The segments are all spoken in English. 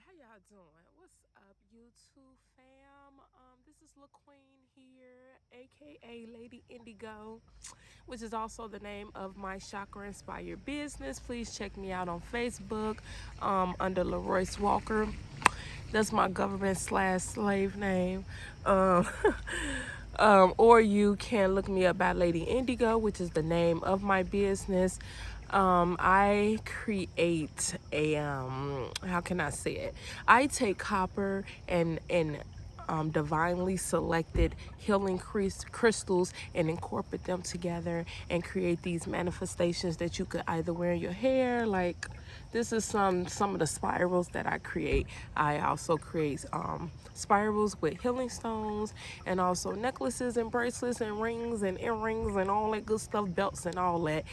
how y'all doing? What's up, YouTube fam? This is LaQueen here, aka Lady Indigo, which is also the name of my chakra inspired business. Please check me out on Facebook under LaRoyce Walker. That's my government slash slave name. Um, or you can look me up by LadyIndigo, which is the name of my business. I create a how can I say it? I take copper and divinely selected healing crystals and incorporate them together and create these manifestations that you could either wear in your hair. Like this is some of the spirals that I create. I also create spirals with healing stones, and also necklaces and bracelets and rings and earrings and all that good stuff, belts and all that.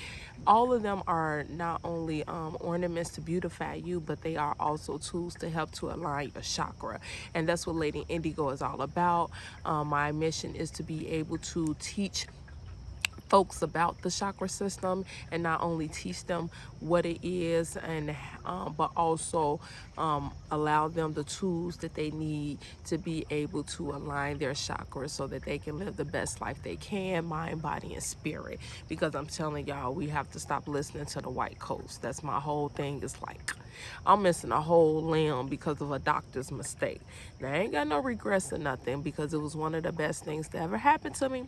All of them are not only ornaments to beautify you, but they are also tools to help to align your chakra. And that's what Lady Indigo is all about. My mission is to be able to teach folks about the chakra system, and not only teach them what it is, and but also allow them the tools that they need to be able to align their chakras so that they can live the best life they can, mind, body, and spirit. Because I'm telling y'all, we have to stop listening to the white coast. That's my whole thing. Is like I'm missing a whole limb because of a doctor's mistake. Now I ain't got no regrets or nothing, because it was one of the best things that ever happened to me.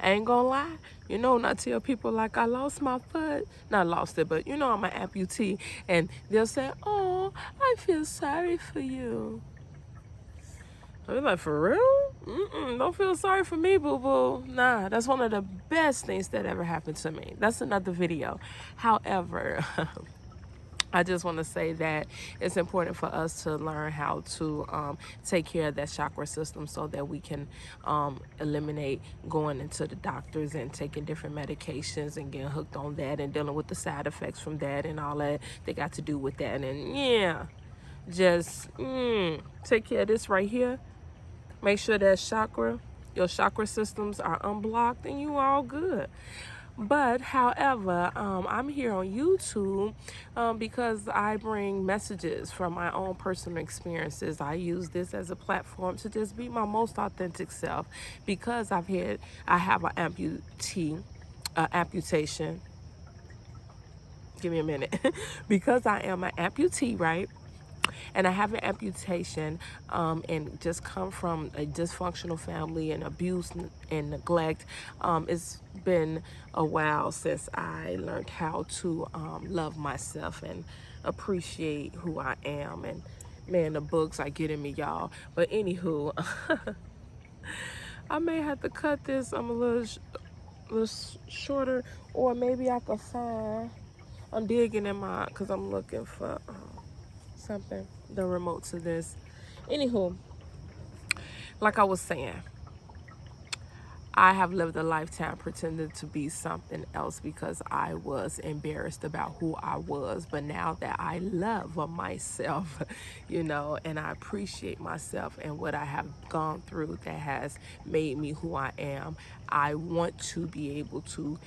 I ain't gonna lie, when I tell people like I lost my foot, not lost it, but I'm an amputee, and they'll say, "Oh, I feel sorry for you." I'm like, for real? Don't feel sorry for me, boo-boo. Nah, that's one of the best things that ever happened to me. That's another video. However, I just want to say that it's important for us to learn how to take care of that chakra system so that we can eliminate going into the doctors and taking different medications and getting hooked on that and dealing with the side effects from that and all that they got to do with that. And yeah, just take care of this right here. Make sure that your chakra systems are unblocked, and you all good. But however, I'm here on YouTube because I bring messages from my own personal experiences. I use this as a platform to just be my most authentic self, because I have an amputation. Give me a minute. Because I am an amputee, right? And I have an amputation and just come from a dysfunctional family and abuse and neglect. It's been a while since I learned how to love myself and appreciate who I am. And man, the books are getting me, y'all. But anywho, I may have to cut this. I'm a little shorter, or maybe I could find. I'm digging in because I'm looking for something, the remote to this. Anywho, like I was saying, I have lived a lifetime pretending to be something else because I was embarrassed about who I was. But now that I love myself, and I appreciate myself and what I have gone through that has made me who I am, I want to be able to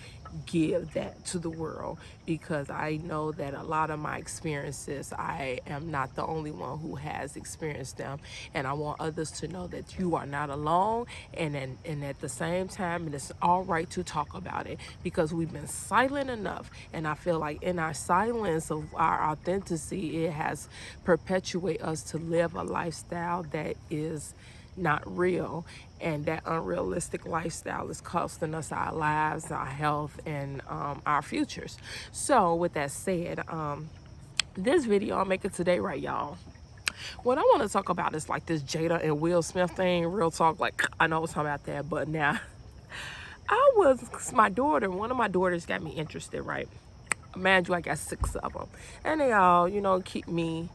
give that to the world, because I know that a lot of my experiences, I am not the only one who has experienced them, and I want others to know that you are not alone, and at the same time, and it's all right to talk about it, because we've been silent enough, and I feel like in our silence of our authenticity, it has perpetuated us to live a lifestyle that is not real, and that unrealistic lifestyle is costing us our lives, our health, and our futures. So with that said, this video I'm making today, right, y'all, what I want to talk about is like this Jada and Will Smith thing. Real talk, like I know I was talking about that, but now one of my daughters got me interested, right? Mind you, I got 6 of them, and they all keep me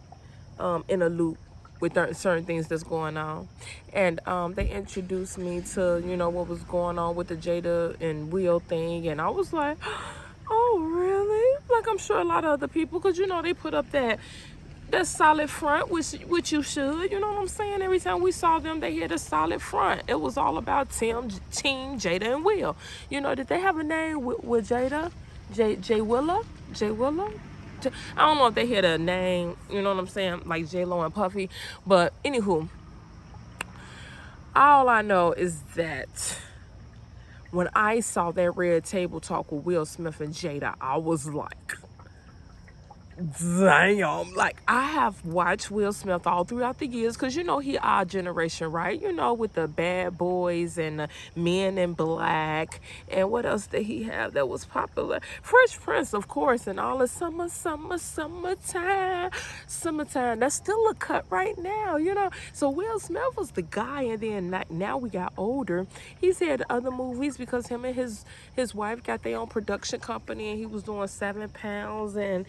in a loop with certain things that's going on. And they introduced me to what was going on with the Jada and Will thing, and I was like, oh really? Like, I'm sure a lot of other people, because they put up that solid front, which you should, you know what I'm saying? Every time we saw them, they had a solid front. It was all about Team Jada and Will. Did they have a name with Jada? Jay Willa? I don't know if they had a name, you know what I'm saying, like J-Lo and Puffy. But anywho, all I know is that when I saw that Red Table Talk with Will Smith and Jada, I was like, damn. Like, I have watched Will Smith all throughout the years, because you know he our generation, right? You know, with the Bad Boys and the Men in Black, and what else did he have that was popular? Fresh Prince, of course, and all the summertime. That's still a cut right now, you know. So Will Smith was the guy, and then like, now we got older. He's had other movies because him and his wife got their own production company, and he was doing 7 Pounds and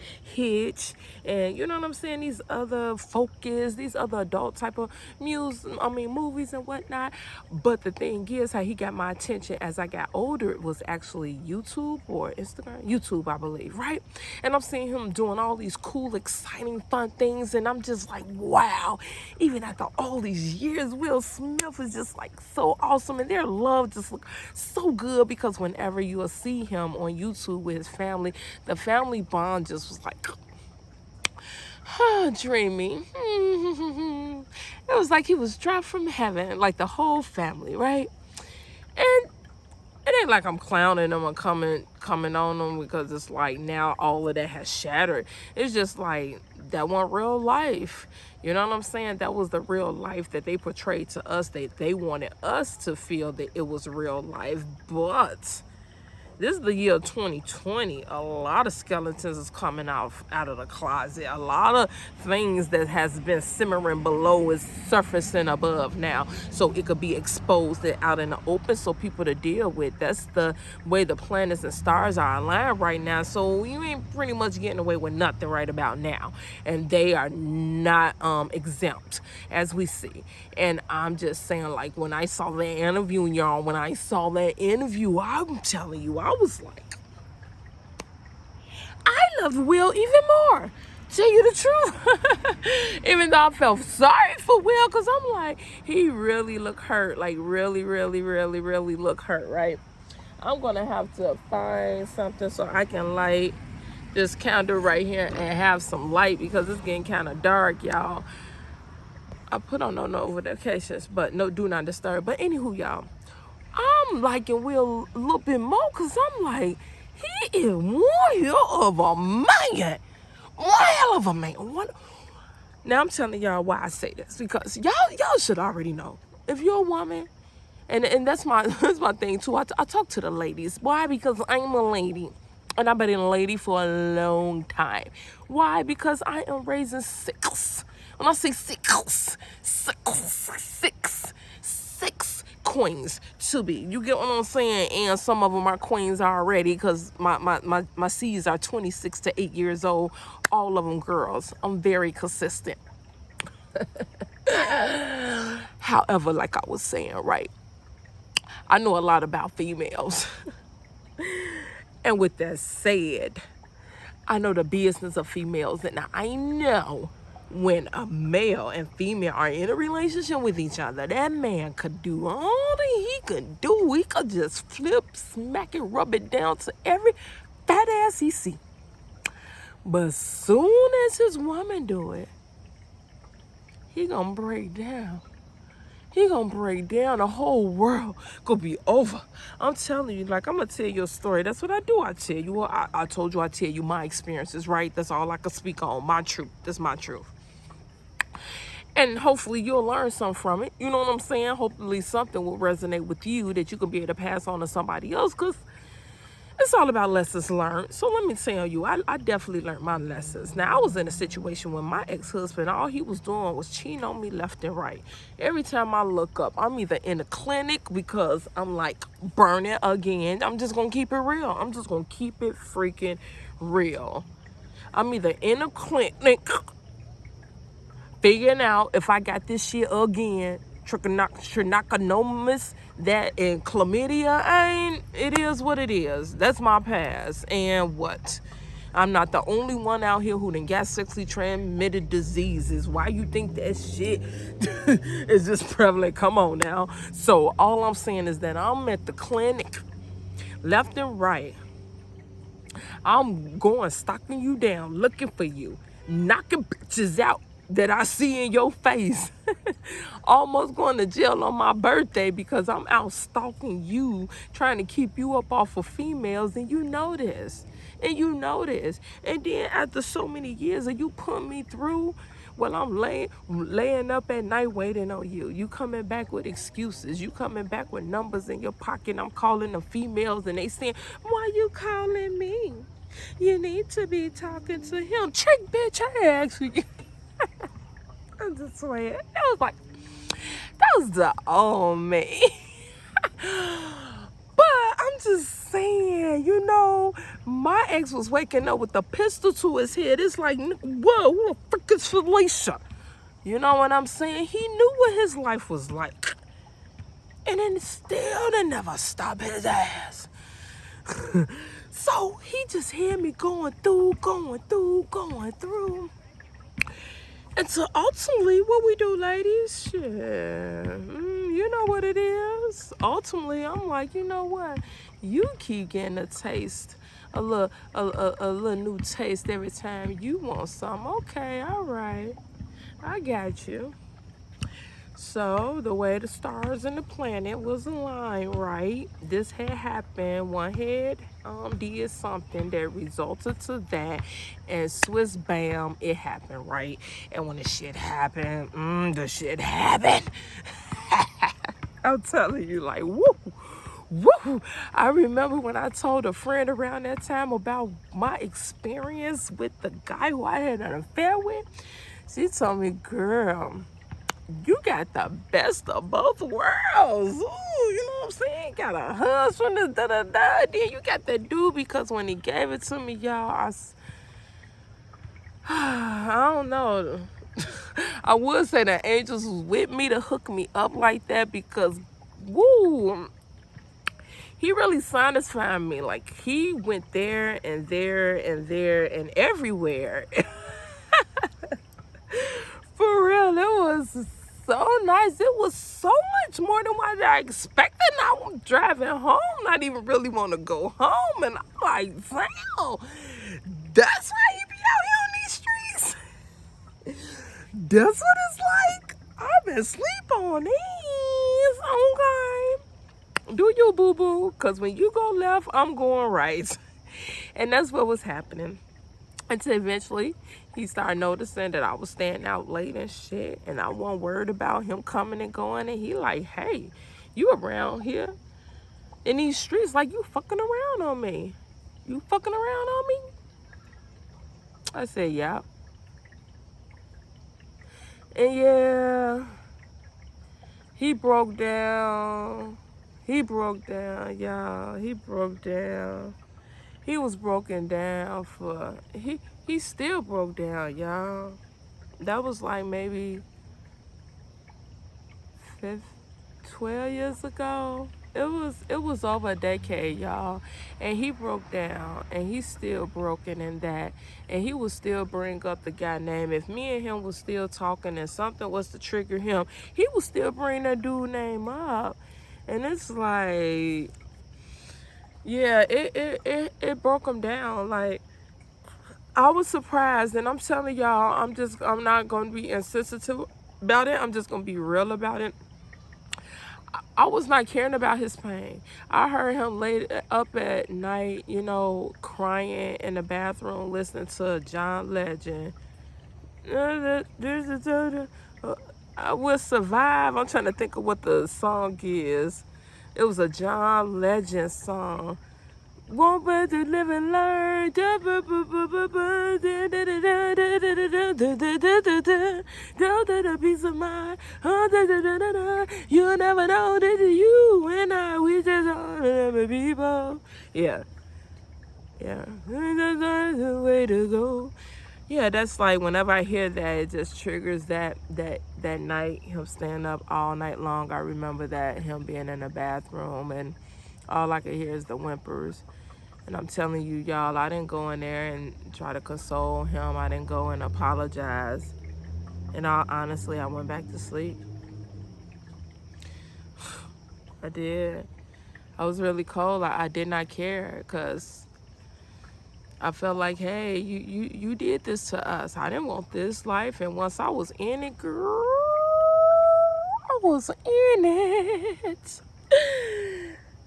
and you know what I'm saying, these other Focus, these other adult type of movies and whatnot. But the thing is, how he got my attention as I got older, it was actually YouTube or Instagram, YouTube, I believe, right? And I'm seeing him doing all these cool, exciting, fun things, and I'm just like, wow, even after all these years, Will Smith is just like so awesome, and their love just look so good, because whenever you will see him on YouTube with his family, the family bond just was like dreamy. It was like he was dropped from heaven, like the whole family, right? And it ain't like I'm clowning them or coming on them, because it's like now all of that has shattered. It's just like that wasn't real life. You know what I'm saying? That was the real life that they portrayed to us. They wanted us to feel that it was real life, but this is the year 2020. A lot of skeletons is coming out of the closet. A lot of things that has been simmering below is surfacing above now, so it could be exposed out in the open, so people to deal with. That's the way the planets and stars are aligned right now. So you ain't pretty much getting away with nothing right about now, and they are not exempt, as we see. And I'm just saying, like, when I saw that interview, y'all, I'm telling you, I was like, I loved Will even more. Tell you the truth. Even though I felt sorry for Will, because I'm like, he really looked hurt. Like, really look hurt, right? I'm going to have to find something so I can light this candle right here and have some light, because it's getting kind of dark, y'all. I put on no notifications, but no do not disturb. But anywho, y'all, I'm liking Will a little bit more, because I'm like, he is one hell of a man. One hell of a man. Now I'm telling y'all why I say this, because y'all should already know. If you're a woman, and that's my thing too. I talk to the ladies. Why? Because I'm a lady, and I've been a lady for a long time. Why? Because I am raising 6. When I say 6 queens to be. You get what I'm saying? And some of them are queens already, because my C's are 26 to 8 years old. All of them girls. I'm very consistent. However, like I was saying, right, I know a lot about females. And with that said, I know the business of females, and I know when a male and female are in a relationship with each other, that man could do all that he could do. He could just flip, smack it, rub it down to every fat ass he see. But soon as his woman do it, he gonna break down. He gonna break down. The whole world gonna be over. I'm telling you, like, I'm gonna tell you a story. That's what I do. I tell you, I told you I tell you my experiences, right? That's all I can speak on. My truth. That's my truth. And hopefully you'll learn something from it. You know what I'm saying? Hopefully something will resonate with you that you can be able to pass on to somebody else, because it's all about lessons learned. So let me tell you, I definitely learned my lessons. Now, I was in a situation when my ex-husband, all he was doing was cheating on me left and right. Every time I look up, I'm either in the clinic, because I'm like, burn it again. I'm just going to keep it real. I'm just going to keep it freaking real. I'm either in a clinic figuring out if I got this shit again, trichinosis, that and chlamydia, it is what it is. That's my past. And what? I'm not the only one out here who done got sexually transmitted diseases. Why you think that shit is just prevalent? Come on now. So all I'm saying is that I'm at the clinic, left and right. I'm going stalking you down, looking for you, knocking bitches out that I see in your face. Almost going to jail on my birthday because I'm out stalking you, trying to keep you up off of females, and you know this. And you know this. And then after so many years of you putting me through, well, I'm laying up at night waiting on you. You coming back with excuses. You coming back with numbers in your pocket. I'm calling the females and they saying, why you calling me? You need to be talking to him. Trick, bitch, I actually. I'm just saying. That was the old me. But I'm just saying, you know, my ex was waking up with a pistol to his head. It's like, whoa, who the frick is Felicia? You know what I'm saying? He knew what his life was like. And then still they never stop his ass. So he just had me going through. And so ultimately, what we do, ladies, shit, you know what it is. Ultimately, I'm like, you know what? You keep getting a taste, a little new taste every time you want some. Okay, all right, I got you. So the way the stars and the planet was aligned, right? This had happened. One had did something that resulted to that, and Swiss bam, it happened, right? And when the shit happened, the shit happened. I'm telling you, like, woo. Woo! I remember when I told a friend around that time about my experience with the guy who I had an affair with. She told me, girl, you got the best of both worlds. Ooh, you know what I'm saying? Got a husband, Then you got that dude, because when he gave it to me, y'all, I don't know. I would say the angels was with me to hook me up like that, because, woo, he really satisfied me. Like, he went there and there and there and everywhere. For real, it was so nice. It was so much more than what I expected. Now I'm driving home, not even really want to go home. And I'm like, damn, that's why he be out here on these streets. That's what it's like. I've been asleep on these. Okay. Do you, boo-boo? Because when you go left, I'm going right. And that's what was happening. Until eventually he started noticing that I was staying out late and shit, and I wasn't worried about him coming and going. And he like, hey, you around here in these streets like you fucking around on me. You fucking around on me? I said, yeah. And yeah, he broke down. He broke down, y'all. He broke down. He was broken down for, he still broke down, y'all. That was like maybe 12 years ago. It was over a decade, y'all. And he broke down, and he's still broken in that. And he would still bring up the guy name. If me and him was still talking and something was to trigger him, he would still bring that dude name up. And it's like, yeah, it broke him down. Like, I was surprised, and I'm telling y'all, I'm not gonna be insensitive about it. I'm just gonna be real about it. I was not caring about his pain. I heard him late up at night, you know, crying in the bathroom, listening to John Legend. I will survive. I'm trying to think of what the song is. It was a John Legend song. Won't but to live and learn. A piece of mind. You'll never know that you and I, we just are people. Yeah. Yeah. The way to go. Yeah, that's like whenever I hear that, it just triggers that night, him staying up all night long. I remember that, him being in the bathroom, and all I could hear is the whimpers. And I'm telling you, y'all, I didn't go in there and try to console him. I didn't go and apologize. And honestly, I went back to sleep. I did. I was really cold. I did not care, because I felt like, hey, you did this to us. I didn't want this life. And once I was in it, girl, I was in it.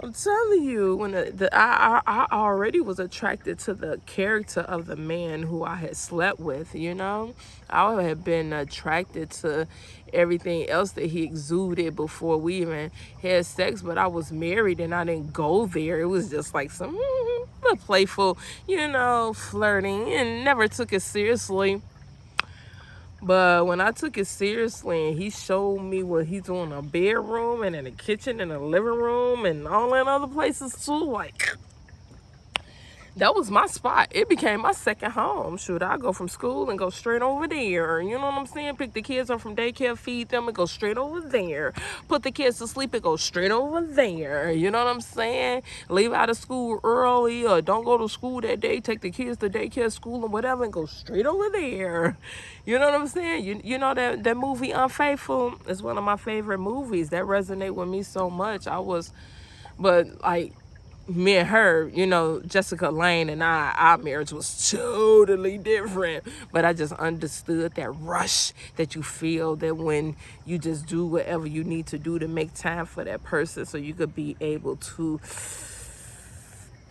I'm telling you, when I already was attracted to the character of the man who I had slept with, you know? I had been attracted to everything else that he exuded before we even had sex, but I was married and I didn't go there. It was just like some playful, you know, flirting, and never took it seriously. But when I took it seriously and he showed me what he's doing in a bedroom and in the kitchen and the living room and all in other places too, like, that was my spot. It became my second home. Shoot, I go from school and go straight over there. You know what I'm saying? Pick the kids up from daycare, feed them, and go straight over there. Put the kids to sleep and go straight over there. You know what I'm saying? Leave out of school early or don't go to school that day. Take the kids to daycare, school, and whatever, and go straight over there. You know what I'm saying? You know that movie Unfaithful is one of my favorite movies. That resonated with me so much. But like, me and her, you know, Jessica Lange and our marriage was totally different. But I just understood that rush that you feel that when you just do whatever you need to do to make time for that person so you could be able to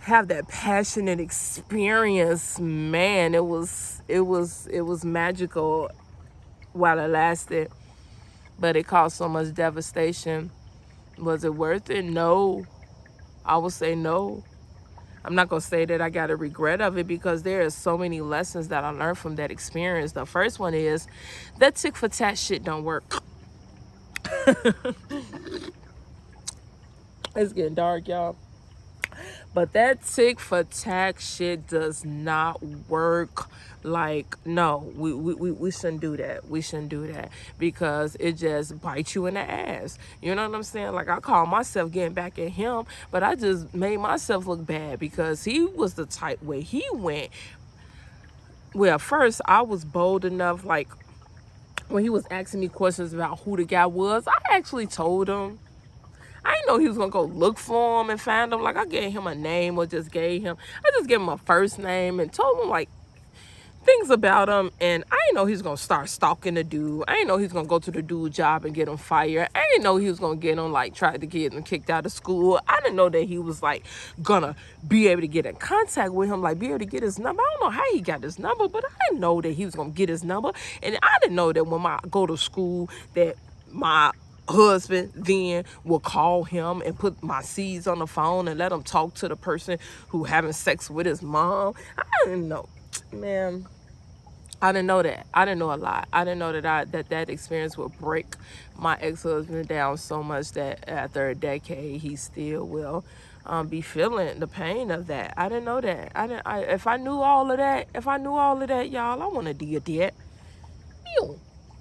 have that passionate experience. Man, it was magical while it lasted. But it caused so much devastation. Was it worth it? No. I would say no. I'm not going to say that I got a regret of it because there are so many lessons that I learned from that experience. The first one is that tick for tat shit don't work. It's getting dark, y'all. But that tick for tack shit does not work. Like, no, we shouldn't do that. We shouldn't do that because it just bites you in the ass. You know what I'm saying? Like, I call myself getting back at him, but I just made myself look bad because he was the type where he went. Well, first, I was bold enough, like, when he was asking me questions about who the guy was, I actually told him. I didn't know he was going to go look for him and find him. Like, I gave him a name or just gave him a first name and told him, like, things about him. And I didn't know he was going to start stalking the dude. I didn't know he was going to go to the dude's job and get him fired. I didn't know he was going to get him, like, tried to get him kicked out of school. I didn't know that he was, like, going to be able to get in contact with him, like, be able to get his number. I don't know how he got his number, but I didn't know that he was going to get his number. And I didn't know that when I go to school that my husband then will call him and put my seeds on the phone and let him talk to the person who having sex with his mom. I didn't know, man. I didn't know that. I didn't know a lot. I didn't know that experience would break my ex-husband down so much that after a decade he still will be feeling the pain of that. I didn't know that. If I knew all of that, y'all, I wouldn't do that.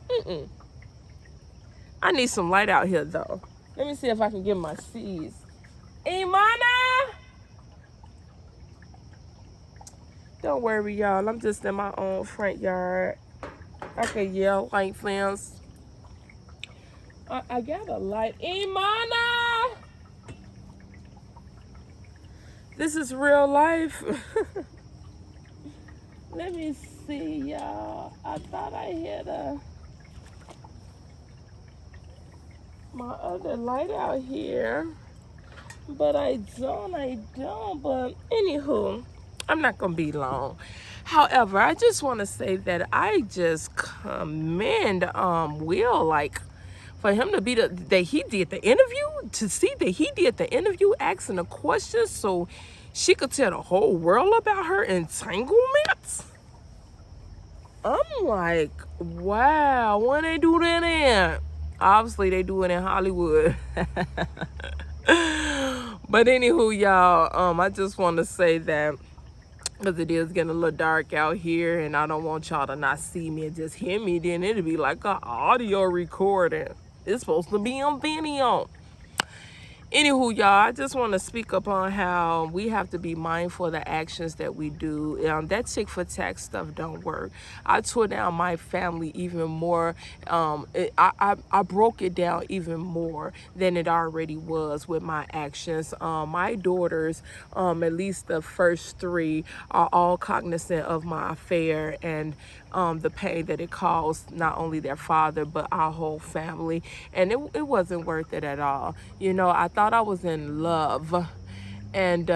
Mm-mm. I need some light out here, though. Let me see if I can get my seeds. Imana! Don't worry, y'all. I'm just in my own front yard. I can yell like fans. I got a light. Imana! This is real life. Let me see, y'all. I thought I had my other light out here, but I don't. But anywho, I'm not gonna be long. However, I just want to say that I just commend Will, like, for him to be that he did the interview, to see that he did the interview asking the questions so she could tell the whole world about her entanglements. I'm like, wow, when they do that in? Obviously, they do it in Hollywood. But anywho, y'all, I just want to say that because it is getting a little dark out here, and I don't want y'all to not see me and just hear me. Then it'll be like an audio recording. It's supposed to be on video. Anywho, y'all, I just want to speak upon how we have to be mindful of the actions that we do. That tick for tack stuff don't work. I tore down my family even more. I broke it down even more than it already was with my actions. My daughters, at least the first three, are all cognizant of my affair and the pain that it caused not only their father but our whole family, and it wasn't worth it at all. You know, I thought I was in love and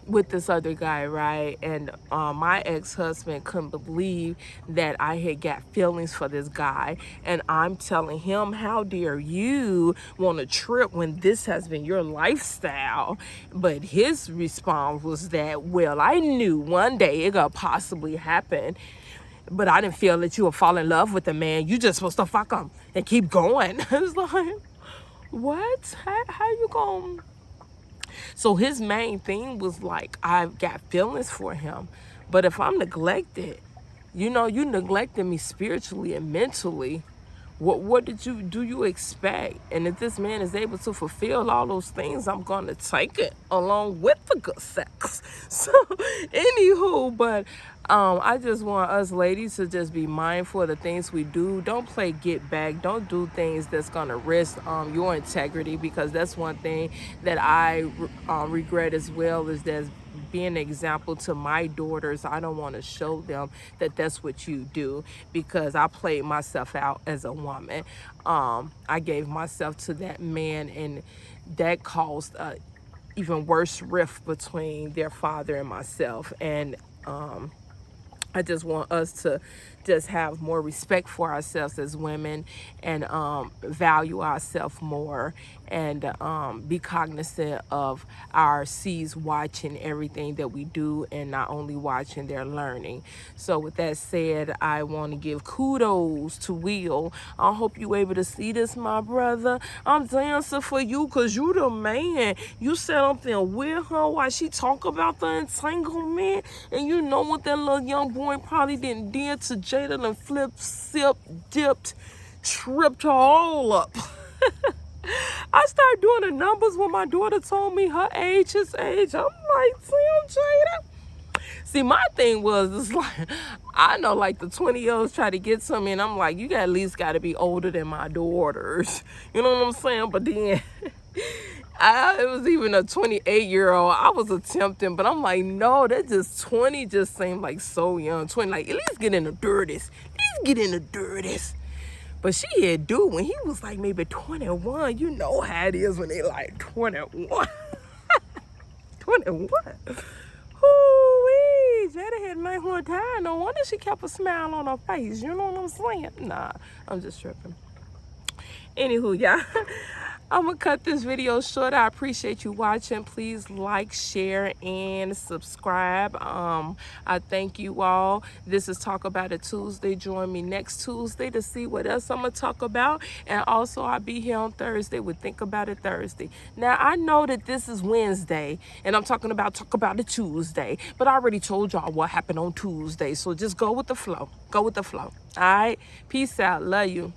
with this other guy, right? And my ex-husband couldn't believe that I had got feelings for this guy, and I'm telling him, how dare you want to trip when this has been your lifestyle? But his response was that, well, I knew one day it could possibly happen, but I didn't feel that you would fall in love with a man. You just supposed to fuck him and keep going. It's like, what? How you going? So his main thing was like, I've got feelings for him, but if I'm neglected, you know, you neglected me spiritually and mentally. What do you expect? And if this man is able to fulfill all those things, I'm gonna take it along with the good sex. So anywho, but I just want us ladies to just be mindful of the things we do. Don't play get back. Don't do things that's gonna risk your integrity, because that's one thing that I regret as well, is that being an example to my daughters. I don't want to show them that that's what you do, because I played myself out as a woman. I gave myself to that man, and that caused even worse rift between their father and myself. And I just want us to just have more respect for ourselves as women, and value ourselves more, and be cognizant of our C's watching everything that we do, and not only watching, they're learning. So with that said, I want to give kudos to Will. I hope you able to see this, my brother. I'm dancing for you because you the man. You said something with her while she talk about the entanglement, and you know what that little young boy probably didn't did to Jada, and flipped, sipped, dipped, tripped her all up. I started doing the numbers when my daughter told me her age, his age. I'm like, damn, Jada. See, my thing was, it's like, I know like the 20-year-olds try to get to me, and I'm like, you at least got to be older than my daughters. You know what I'm saying? But then it was even a 28-year-old. I was attempting, but I'm like, no, that just 20 just seemed like so young. 20, like, at least get in the dirtiest. At least get in the dirtiest. But she had dude when he was like maybe 21. You know how it is when they like 21. 21. Ooh-wee. Jada had a nice little time. No wonder she kept a smile on her face. You know what I'm saying? Nah, I'm just tripping. Anywho, y'all, I'm gonna cut this video short. I appreciate you watching. Please like, share, and subscribe. I thank you all. This is Talk About It Tuesday. Join me next Tuesday to see what else I'm gonna talk about. And also, I'll be here on Thursday with Think About It Thursday. Now, I know that this is Wednesday, and I'm talking about Talk About It Tuesday, but I already told y'all what happened on Tuesday. So just go with the flow. Go with the flow. All right? Peace out. Love you.